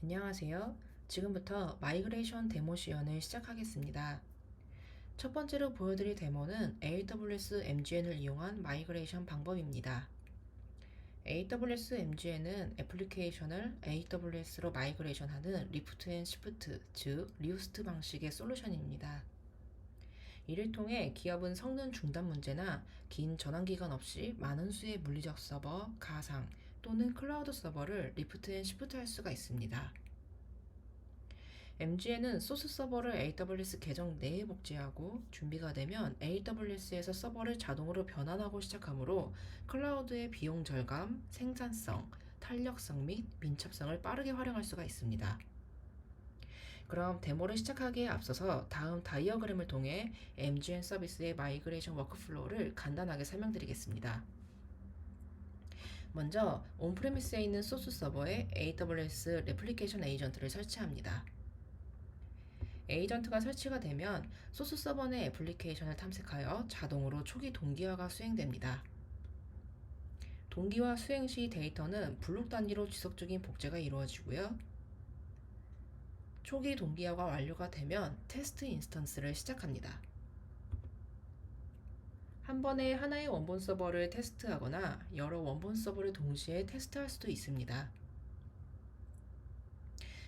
안녕하세요. 지금부터 마이그레이션 데모 시연을 시작하겠습니다. 첫 번째로 보여드릴 데모는 AWS MGN을 이용한 마이그레이션 방법입니다. AWS MGN은 애플리케이션을 AWS로 마이그레이션하는 리프트 앤 시프트, 즉 리우스트 방식의 솔루션입니다. 이를 통해 기업은 성능 중단 문제나 긴 전환 기간 없이 많은 수의 물리적 서버, 가상 또는 클라우드 서버를 리프트 앤 시프트 할 수가 있습니다. MGN은 소스 서버를 AWS 계정 내에 복제하고 준비가 되면 AWS에서 서버를 자동으로 변환하고 시작하므로 클라우드의 비용 절감, 생산성, 탄력성 및 민첩성을 빠르게 활용할 수가 있습니다. 그럼 데모를 시작하기에 앞서서 다음 다이어그램을 통해 MGN 서비스의 마이그레이션 워크플로우를 간단하게 설명드리겠습니다. 먼저 온프레미스에 있는 소스 서버에 AWS 레플리케이션 에이전트를 설치합니다. 에이전트가 설치가 되면 소스 서버 내 애플리케이션을 탐색하여 자동으로 초기 동기화가 수행됩니다. 동기화 수행 시 데이터는 블록 단위로 지속적인 복제가 이루어지고요. 초기 동기화가 완료가 되면 테스트 인스턴스를 시작합니다. 한 번에 하나의 원본 서버를 테스트하거나 여러 원본 서버를 동시에 테스트할 수도 있습니다.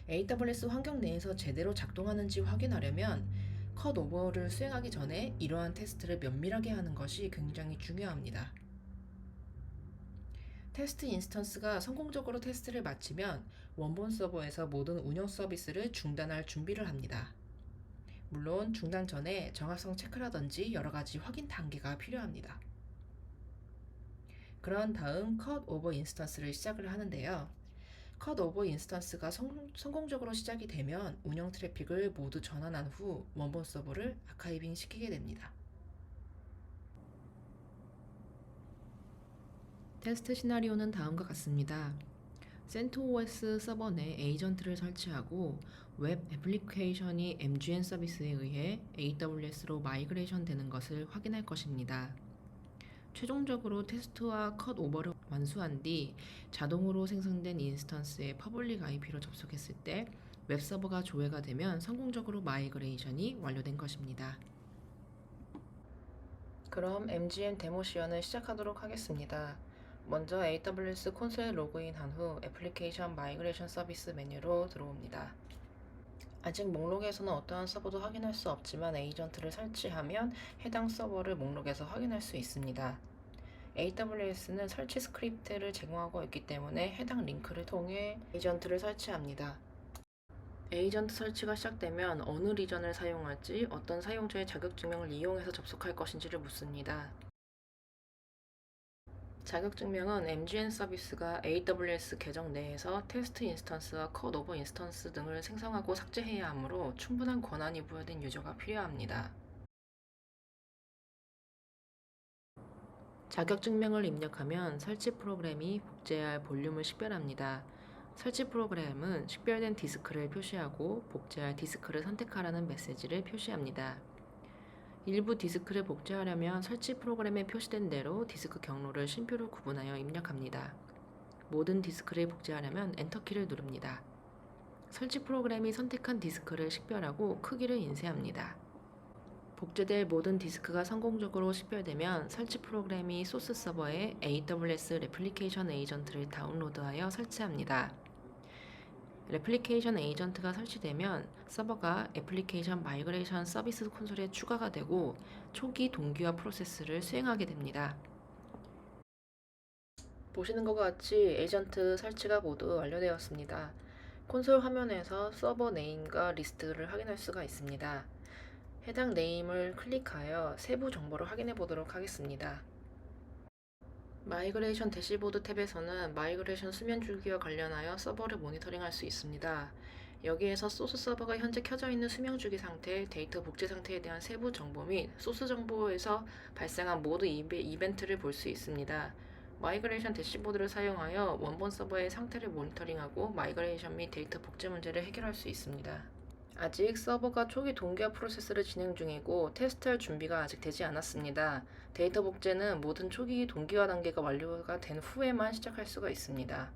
AWS 환경 내에서 제대로 작동하는지 확인하려면 컷오버를 수행하기 전에 이러한 테스트를 면밀하게 하는 것이 굉장히 중요합니다. 테스트 인스턴스가 성공적으로 테스트를 마치면 원본 서버에서 모든 운영 서비스를 중단할 준비를 합니다. 물론 중단 전에 정확성 체크라든지 여러가지 확인 단계가 필요합니다. 그런 다음 컷오버 인스턴스를 시작을 하는데요. 컷오버 인스턴스가 성공적으로 시작이 되면 운영 트래픽을 모두 전환한 후 원본 서버를 아카이빙 시키게 됩니다. 테스트 시나리오는 다음과 같습니다. CentOS 서버 내 에이전트를 설치하고 웹 애플리케이션이 MGN 서비스에 의해 AWS로 마이그레이션 되는 것을 확인할 것입니다. 최종적으로 테스트와 컷 오버를 완수한 뒤 자동으로 생성된 인스턴스의 퍼블릭 IP로 접속했을 때 웹서버가 조회가 되면 성공적으로 마이그레이션이 완료된 것입니다. 그럼 MGN 데모 시연을 시작하도록 하겠습니다. 먼저 AWS 콘솔에 로그인한 후 애플리케이션 마이그레이션 서비스 메뉴로 들어옵니다. 아직 목록에서는 어떠한 서버도 확인할 수 없지만 에이전트를 설치하면 해당 서버를 목록에서 확인할 수 있습니다. AWS는 설치 스크립트를 제공하고 있기 때문에 해당 링크를 통해 에이전트를 설치합니다. 에이전트 설치가 시작되면 어느 리전을 사용할지 어떤 사용자의 자격증명을 이용해서 접속할 것인지를 묻습니다. 자격증명은 MGN 서비스가 AWS 계정 내에서 테스트 인스턴스와 컷오버 인스턴스 등을 생성하고 삭제해야 하므로 충분한 권한이 부여된 유저가 필요합니다. 자격증명을 입력하면 설치 프로그램이 복제해야 할 볼륨을 식별합니다. 설치 프로그램은 식별된 디스크를 표시하고 복제할 디스크를 선택하라는 메시지를 표시합니다. 일부 디스크를 복제하려면 설치 프로그램에 표시된 대로 디스크 경로를 쉼표로 구분하여 입력합니다. 모든 디스크를 복제하려면 엔터키를 누릅니다. 설치 프로그램이 선택한 디스크를 식별하고 크기를 인쇄합니다. 복제될 모든 디스크가 성공적으로 식별되면 설치 프로그램이 소스 서버에 AWS 레플리케이션 에이전트를 다운로드하여 설치합니다. 레플리케이션 에이전트가 설치되면 서버가 애플리케이션 마이그레이션 서비스 콘솔에 추가가 되고 초기 동기화 프로세스를 수행하게 됩니다. 보시는 것과 같이 에이전트 설치가 모두 완료되었습니다. 콘솔 화면에서 서버 네임과 리스트를 확인할 수가 있습니다. 해당 네임을 클릭하여 세부 정보를 확인해 보도록 하겠습니다. 마이그레이션 대시보드 탭에서는 마이그레이션 수면 주기와 관련하여 서버를 모니터링할 수 있습니다. 여기에서 소스 서버가 현재 켜져 있는 수명 주기 상태, 데이터 복제 상태에 대한 세부 정보 및 소스 정보에서 발생한 모드 이벤트를 볼 수 있습니다. 마이그레이션 대시보드를 사용하여 원본 서버의 상태를 모니터링하고 마이그레이션 및 데이터 복제 문제를 해결할 수 있습니다. 아직 서버가 초기 동기화 프로세스를 진행 중이고 테스트할 준비가 아직 되지 않았습니다. 데이터 복제는 모든 초기 동기화 단계가 완료가 된 후에만 시작할 수가 있습니다.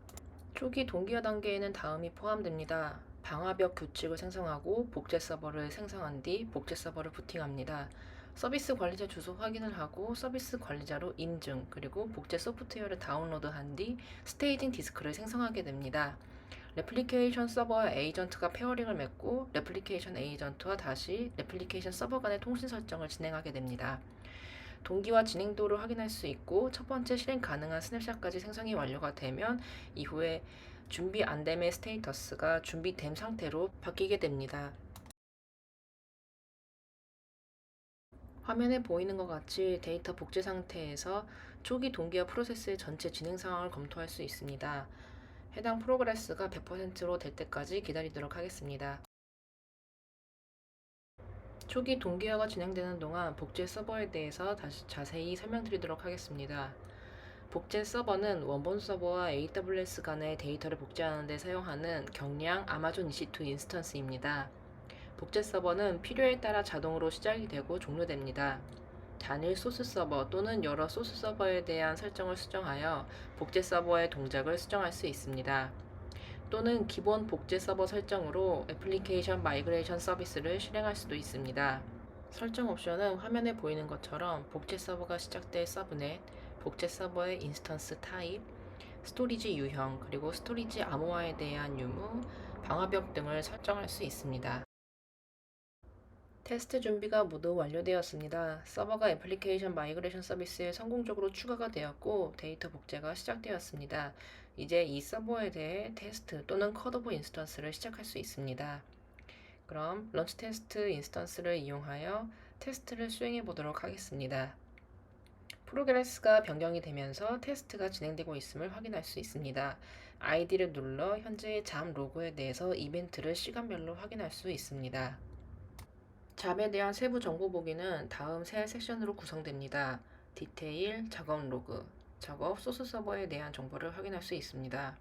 초기 동기화 단계에는 다음이 포함됩니다. 방화벽 규칙을 생성하고 복제 서버를 생성한 뒤 복제 서버를 부팅합니다. 서비스 관리자 주소 확인을 하고 서비스 관리자로 인증, 그리고 복제 소프트웨어를 다운로드한 뒤 스테이징 디스크를 생성하게 됩니다. 레플리케이션 서버와 에이전트가 페어링을 맺고 레플리케이션 에이전트와 다시 레플리케이션 서버 간의 통신 설정을 진행하게 됩니다. 동기와 진행도를 확인할 수 있고 첫 번째 실행 가능한 스냅샷까지 생성이 완료가 되면 이후에 준비 안됨의 스테이터스가 준비된 상태로 바뀌게 됩니다. 화면에 보이는 것 같이 데이터 복제 상태에서 초기 동기화 프로세스의 전체 진행 상황을 검토할 수 있습니다. 해당 프로그레스가 100%로 될 때까지 기다리도록 하겠습니다. 초기 동기화가 진행되는 동안 복제 서버에 대해서 다시 자세히 설명드리도록 하겠습니다. 복제 서버는 원본 서버와 AWS 간의 데이터를 복제하는 데 사용하는 경량 아마존 EC2 인스턴스입니다. 복제 서버는 필요에 따라 자동으로 시작이 되고 종료됩니다. 단일 소스 서버 또는 여러 소스 서버에 대한 설정을 수정하여 복제 서버의 동작을 수정할 수 있습니다. 또는 기본 복제 서버 설정으로 애플리케이션 마이그레이션 서비스를 실행할 수도 있습니다. 설정 옵션은 화면에 보이는 것처럼 복제 서버가 시작될 서브넷, 복제 서버의 인스턴스 타입, 스토리지 유형, 그리고 스토리지 암호화에 대한 유무, 방화벽 등을 설정할 수 있습니다. 테스트 준비가 모두 완료되었습니다. 서버가 애플리케이션 마이그레이션 서비스에 성공적으로 추가가 되었고 데이터 복제가 시작되었습니다. 이제 이 서버에 대해 테스트 또는 컷오버 인스턴스를 시작할 수 있습니다. 그럼 런치 테스트 인스턴스를 이용하여 테스트를 수행해 보도록 하겠습니다. 프로그레스가 변경이 되면서 테스트가 진행되고 있음을 확인할 수 있습니다. 아이디를 눌러 현재의 잡 로그에 대해서 이벤트를 시간별로 확인할 수 있습니다. 잡에 대한 세부 정보 보기는 다음 세 섹션으로 구성됩니다. 디테일, 작업 로그, 작업 소스 서버에 대한 정보를 확인할 수 있습니다.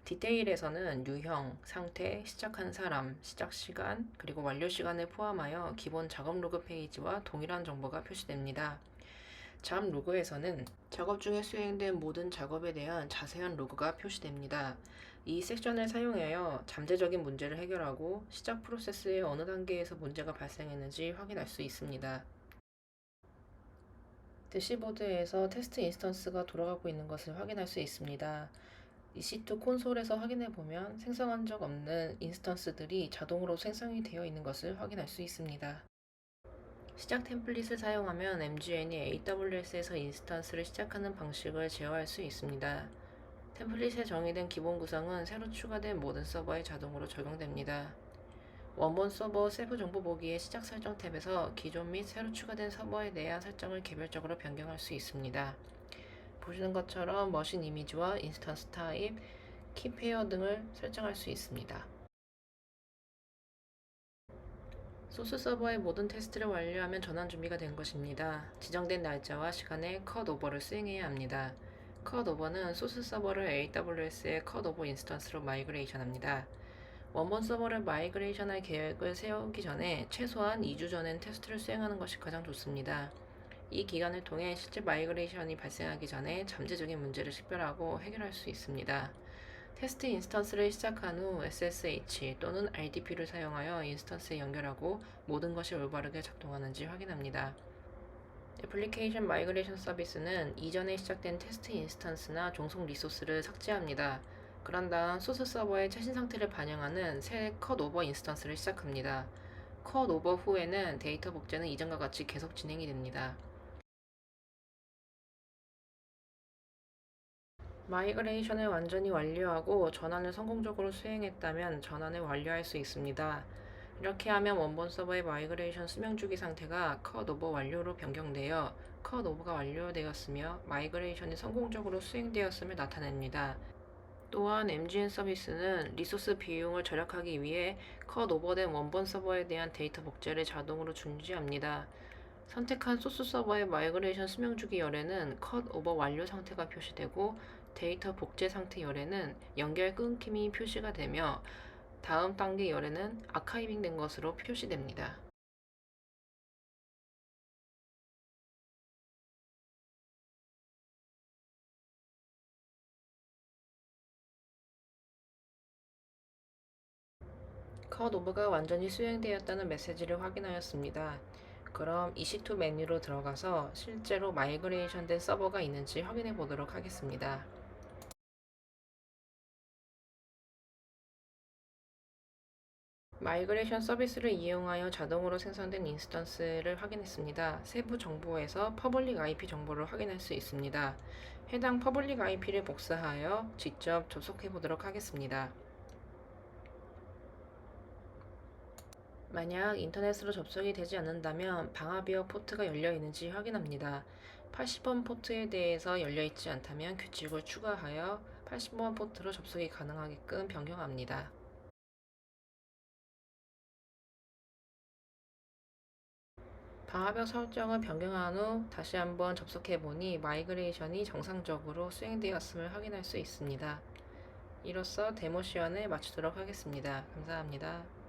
디테일에서는 유형, 상태, 시작한 사람, 시작 시간, 그리고 완료 시간을 포함하여 기본 작업 로그 페이지와 동일한 정보가 표시됩니다. 잡 로그에서는 작업 중에 수행된 모든 작업에 대한 자세한 로그가 표시됩니다. 이 섹션을 사용하여 잠재적인 문제를 해결하고 시작 프로세스의 어느 단계에서 문제가 발생했는지 확인할 수 있습니다. 대시보드에서 테스트 인스턴스가 돌아가고 있는 것을 확인할 수 있습니다. EC2 콘솔에서 확인해보면 생성한 적 없는 인스턴스들이 자동으로 생성이 되어 있는 것을 확인할 수 있습니다. 시작 템플릿을 사용하면 MGN이 AWS에서 인스턴스를 시작하는 방식을 제어할 수 있습니다. 템플릿에 정의된 기본 구성은 새로 추가된 모든 서버에 자동으로 적용됩니다. 원본 서버 세부 정보 보기의 시작 설정 탭에서 기존 및 새로 추가된 서버에 대한 설정을 개별적으로 변경할 수 있습니다. 보시는 것처럼 머신 이미지와 인스턴스 타입, 키 페어 등을 설정할 수 있습니다. 소스 서버의 모든 테스트를 완료하면 전환 준비가 된 것입니다. 지정된 날짜와 시간에 컷 오버를 수행해야 합니다. 컷 오버는 소스 서버를 AWS의 컷 오버 인스턴스로 마이그레이션 합니다. 원본 서버를 마이그레이션할 계획을 세우기 전에 최소한 2주 전엔 테스트를 수행하는 것이 가장 좋습니다. 이 기간을 통해 실제 마이그레이션이 발생하기 전에 잠재적인 문제를 식별하고 해결할 수 있습니다. 테스트 인스턴스를 시작한 후 SSH 또는 RDP를 사용하여 인스턴스에 연결하고 모든 것이 올바르게 작동하는지 확인합니다. 애플리케이션 마이그레이션 서비스는 이전에 시작된 테스트 인스턴스나 종속 리소스를 삭제합니다. 그런 다음 소스 서버의 최신 상태를 반영하는 새 컷오버 인스턴스를 시작합니다. 컷오버 후에는 데이터 복제는 이전과 같이 계속 진행이 됩니다. 마이그레이션을 완전히 완료하고 전환을 성공적으로 수행했다면 전환을 완료할 수 있습니다. 이렇게 하면 원본 서버의 마이그레이션 수명주기 상태가 컷오버 완료로 변경되어 컷오버가 완료되었으며 마이그레이션이 성공적으로 수행되었음을 나타냅니다. 또한 MGN 서비스는 리소스 비용을 절약하기 위해 컷오버된 원본 서버에 대한 데이터 복제를 자동으로 중지합니다. 선택한 소스 서버의 마이그레이션 수명주기 열에는 컷오버 완료 상태가 표시되고 데이터 복제 상태 열에는 연결 끊김이 표시가 되며 다음 단계 열에는 아카이빙 된 것으로 표시됩니다. 컷 오브가 완전히 수행되었다는 메시지를 확인하였습니다. 그럼 EC2 메뉴로 들어가서 실제로 마이그레이션 된 서버가 있는지 확인해 보도록 하겠습니다. 마이그레이션 서비스를 이용하여 자동으로 생성된 인스턴스를 확인했습니다. 세부 정보에서 퍼블릭 IP 정보를 확인할 수 있습니다. 해당 퍼블릭 IP를 복사하여 직접 접속해 보도록 하겠습니다. 만약 인터넷으로 접속이 되지 않는다면 방화비어 포트가 열려 있는지 확인합니다. 80번 포트에 대해서 열려 있지 않다면 규칙을 추가하여 80번 포트로 접속이 가능하게끔 변경합니다. 방화벽 설정을 변경한 후 다시 한번 접속해 보니 마이그레이션이 정상적으로 수행되었음을 확인할 수 있습니다. 이로써 데모 시연을 마치도록 하겠습니다. 감사합니다.